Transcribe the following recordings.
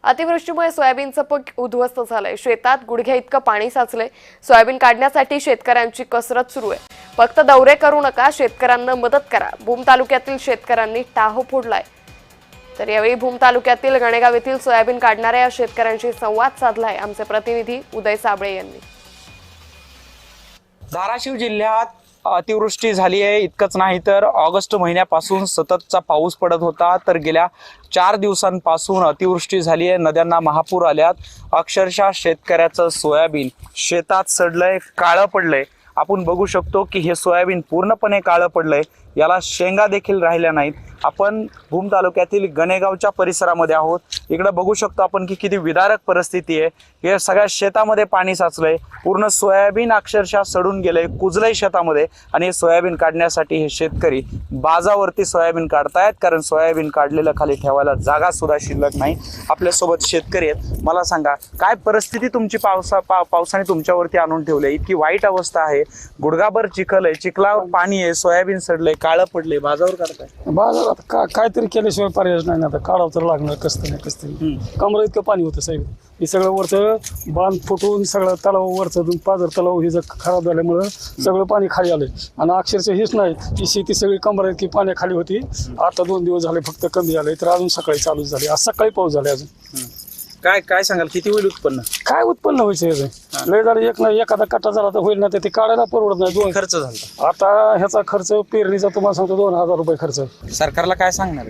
अतिवृष्टीमुळे सोयाबीनचं पीक उद्ध्वस्त झालंय। शेतात गुडघ्या इतकं पाणी साचलंय। सोयाबीन काढण्यासाठी शेतकऱ्यांची कसरत सुरू आहे। फक्त दौरे करू नका, शेतकऱ्यांना मदत करा। भूम तालुक्यातील शेतकऱ्यांनी टाहो फोडलाय। तर यावेळी भूम तालुक्यातील गणेगाव येथील सोयाबीन काढणाऱ्या शेतकऱ्यांशी संवाद साधलाय आमचे प्रतिनिधी उदय साबळे यांनी। धाराशिव जिल्ह्यात अतिवृष्टी झाली आहे। इतकंच नाही तर ऑगस्ट महिन्यापासून सततचा पाऊस पडत होता, तर गेल्या 4 दिवसांपासून अतिवृष्टी झाली आहे। नद्यांना महापूर आल्यात। अक्षरशः शेतकऱ्याचं सोयाबीन शेतात सडलंय, काळं पडलंय। आपण बघू शकतो की हे सोयाबीन पूर्णपणे काळं पडलंय, याला शेंगा देखील राहिल्या नाहीत। आपण भूम तालुक्यातील गणेगावच्या परिसरामध्ये आहोत। इकडे बघू शकतो आपण की किती विदारक परिस्थिती आहे। हे सगळ्या शेतामध्ये पाणी साचलंय, पूर्ण सोयाबीन अक्षरशः सडून गेलंय, कुजलंय शेतामध्ये। आणि हे सोयाबीन काढण्यासाठी हे शेतकरी बाजावरती सोयाबीन काढतायत, कारण सोयाबीन काढलेलं खाली ठेवायला जागा सुद्धा शिल्लक नाही। आपल्यासोबत शेतकरी आहेत। मला सांगा, काय परिस्थिती तुमची पावसाने तुमच्यावरती आणून ठेवली? इतकी वाईट अवस्था आहे, गुडघाभर चिखल आहे, चिखलावर पाणी आहे, सोयाबीन सडलंय, काळं पडलंय, बाजावर काढताय? बाजार आता काहीतरी केल्याशिवाय पर्याय नाही ना। आता काढावं तर लागणार, कसं नाही कसं तरी। कमरा इतकं पाणी होतं साहेब। हे सगळं वरचं बांध फुटून सगळं तलाव, वरचं पाझर तलाव हे जर खराब झाल्यामुळं सगळं पाणी खाली आलंय। आणि अक्षरशः हेच नाही, ती शेती सगळी कमरा इतकी पाण्याखाली होती। आता 2 दिवस झाले फक्त कमी झालंय, तर अजून सकाळी चालू झाले। आज सकाळी पाऊस झाले अजून। काय सांगाल, किती होईल उत्पन्न? काय उत्पन्न व्हायचं याचं? लय झालं, एक नाही एखादा कट्टा झाला तर होईल ना, ते काढायला परवडत नाही। 2 खर्च झाला आता ह्याचा खर्च पेरणीचा तुम्हाला सांगतो 2000 रुपये खर्च। सरकारला काय सांगणार?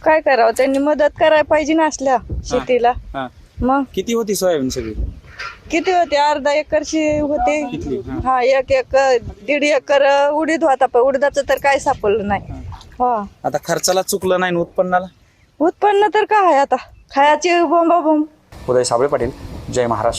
काय करावं, त्यांनी मदत करायला पाहिजे ना असल्या शेतीला। मग किती होती सोयाबीन सगळी? किती होते? अर्धा एकरची होते। किती? हा, 1 एकर 1.5 एकर उडीद होता, पण उडीदाचं तर काय सापडलं नाही। हा, आता खर्चाला चुकलं नाही, उत्पन्नाला उत्पन्न तर काय आहे आता, खायची बोंबाबोंब। उदय साबळे पाटील, जय महाराष्ट्र।